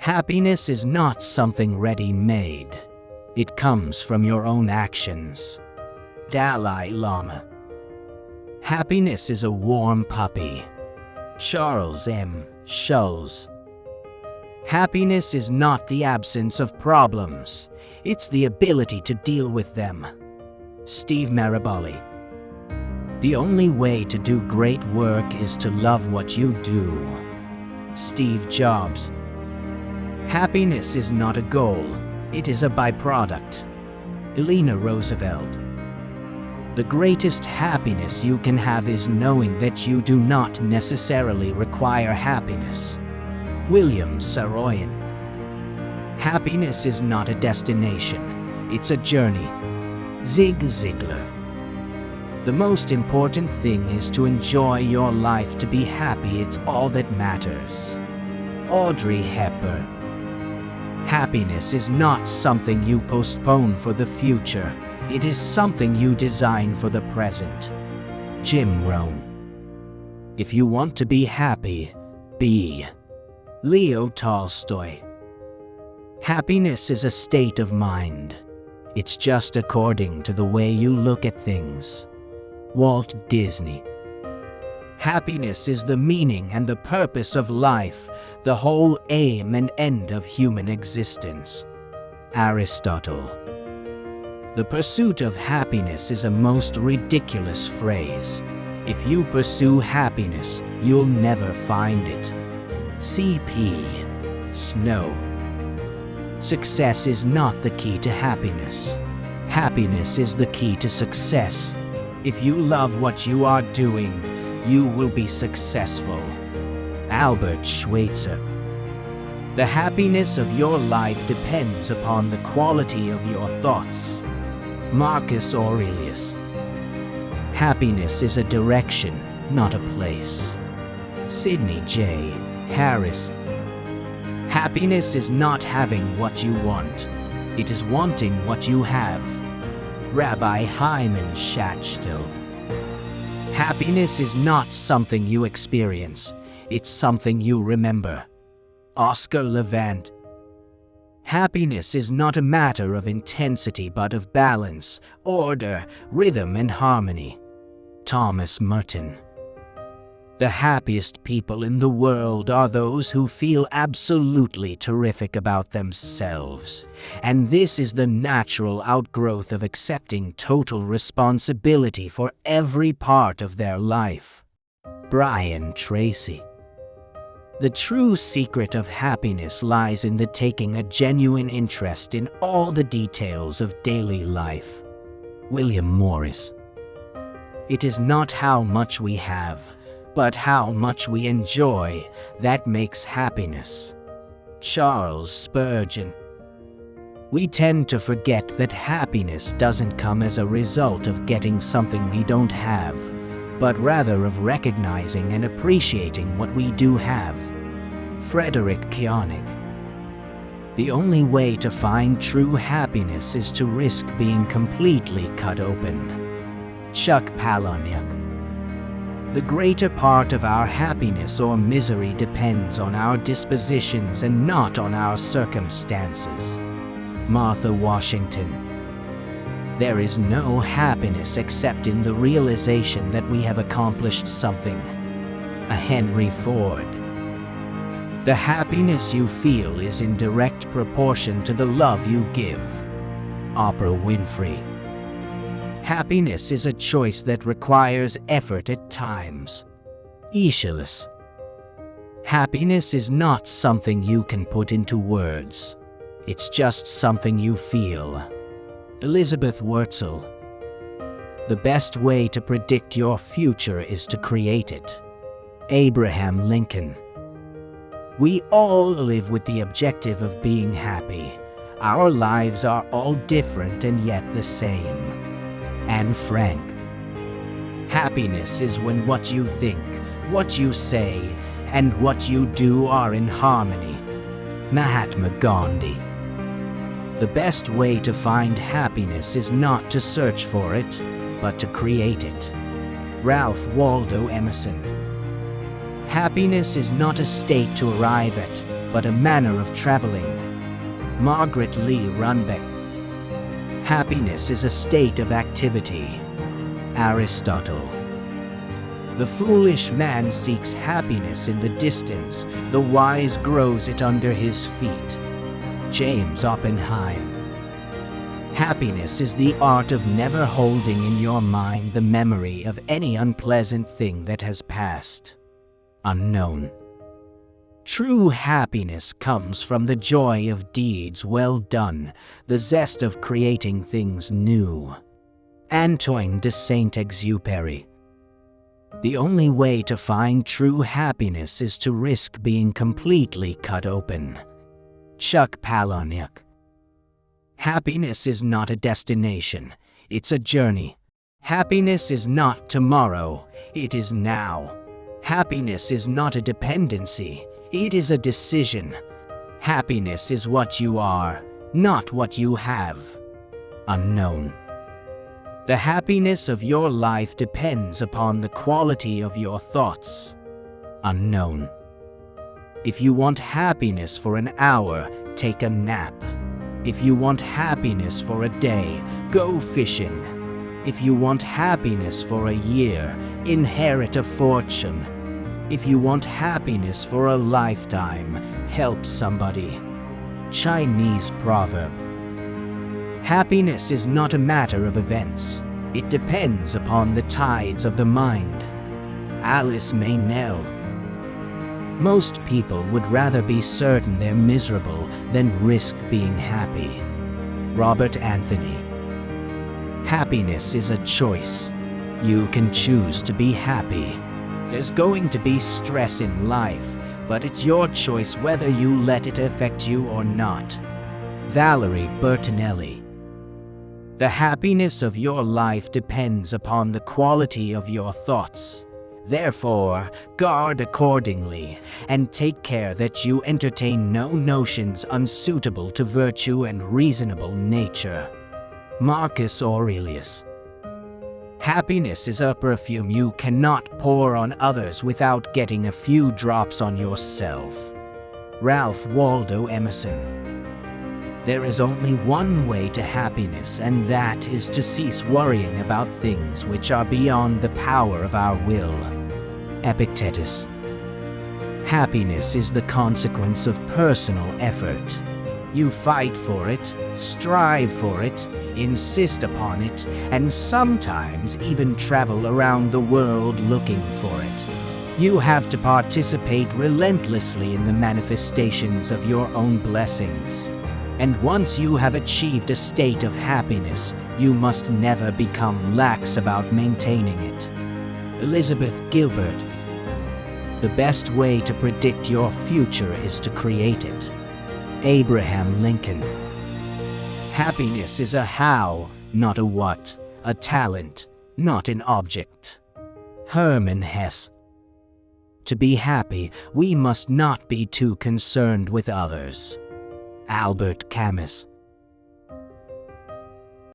Happiness is not something ready-made. It comes from your own actions. Dalai Lama. Happiness is a warm puppy. Charles M. Schulz. Happiness is not the absence of problems. It's the ability to deal with them. Steve Maraboli. The only way to do great work is to love what you do. Steve Jobs. Happiness is not a goal, it is a byproduct. Eleanor Roosevelt. The greatest happiness you can have is knowing that you do not necessarily require happiness. William Saroyan. Happiness is not a destination, it's a journey. Zig Ziglar. The most important thing is to enjoy your life, to be happy, it's all that matters. Audrey Hepburn. Happiness is not something you postpone for the future. It is something you design for the present. Jim Rohn. If you want to be happy, be. Leo Tolstoy. Happiness is a state of mind. It's just according to the way you look at things. Walt Disney. Happiness is the meaning and the purpose of life, the whole aim and end of human existence. Aristotle. The pursuit of happiness is a most ridiculous phrase. If you pursue happiness, you'll never find it. C.P. Snow. Success is not the key to happiness. Happiness is the key to success. If you love what you are doing, you will be successful. Albert Schweitzer. The happiness of your life depends upon the quality of your thoughts. Marcus Aurelius. Happiness is a direction, not a place. Sidney J. Harris. Happiness is not having what you want. It is wanting what you have. Rabbi Hyman Schachtel. Happiness is not something you experience. It's something you remember. Oscar Levant. Happiness is not a matter of intensity but of balance, order, rhythm, and harmony. Thomas Merton. The happiest people in the world are those who feel absolutely terrific about themselves. And this is the natural outgrowth of accepting total responsibility for every part of their life. Brian Tracy. The true secret of happiness lies in the taking a genuine interest in all the details of daily life. William Morris. It is not how much we have, but how much we enjoy that makes happiness. Charles Spurgeon. We tend to forget that happiness doesn't come as a result of getting something we don't have, but rather of recognizing and appreciating what we do have. Frederick Koenig. The only way to find true happiness is to risk being completely cut open. Chuck Palahniuk. The greater part of our happiness or misery depends on our dispositions and not on our circumstances. Martha Washington. There is no happiness except in the realization that we have accomplished something. A Henry Ford. The happiness you feel is in direct proportion to the love you give. Oprah Winfrey. Happiness is a choice that requires effort at times. Aeschylus. Happiness is not something you can put into words. It's just something you feel. Elizabeth Wurtzel. The best way to predict your future is to create it. Abraham Lincoln. We all live with the objective of being happy. Our lives are all different and yet the same. Anne Frank. Happiness is when what you think, what you say, and what you do are in harmony. Mahatma Gandhi. The best way to find happiness is not to search for it, but to create it. Ralph Waldo Emerson. Happiness is not a state to arrive at, but a manner of traveling. Margaret Lee Runbeck. Happiness is a state of activity. Aristotle. The foolish man seeks happiness in the distance, the wise grows it under his feet. James Oppenheim. Happiness is the art of never holding in your mind the memory of any unpleasant thing that has passed. Unknown. True happiness comes from the joy of deeds well done, the zest of creating things new. Antoine de Saint-Exupéry. The only way to find true happiness is to risk being completely cut open. Chuck Palahniuk. Happiness is not a destination, it's a journey. Happiness is not tomorrow, it is now. Happiness is not a dependency, it is a decision. Happiness is what you are, not what you have. Unknown. The happiness of your life depends upon the quality of your thoughts. Unknown. If you want happiness for an hour, take a nap. If you want happiness for a day, go fishing. If you want happiness for a year, inherit a fortune. If you want happiness for a lifetime, help somebody. Chinese proverb. Happiness is not a matter of events. It depends upon the tides of the mind. Alice Meynell. Most people would rather be certain they're miserable than risk being happy. Robert Anthony. Happiness is a choice. You can choose to be happy. There's going to be stress in life, but it's your choice whether you let it affect you or not. Valerie Bertinelli. The happiness of your life depends upon the quality of your thoughts. Therefore, guard accordingly, and take care that you entertain no notions unsuitable to virtue and reasonable nature. Marcus Aurelius. Happiness is a perfume you cannot pour on others without getting a few drops on yourself. Ralph Waldo Emerson. There is only one way to happiness, and that is to cease worrying about things which are beyond the power of our will. Epictetus. Happiness is the consequence of personal effort. You fight for it, strive for it, insist upon it, and sometimes even travel around the world looking for it. You have to participate relentlessly in the manifestations of your own blessings. And once you have achieved a state of happiness, you must never become lax about maintaining it. Elizabeth Gilbert. The best way to predict your future is to create it. Abraham Lincoln. Happiness is a how, not a what, a talent, not an object. Hermann Hesse. To be happy, we must not be too concerned with others. Albert Camus.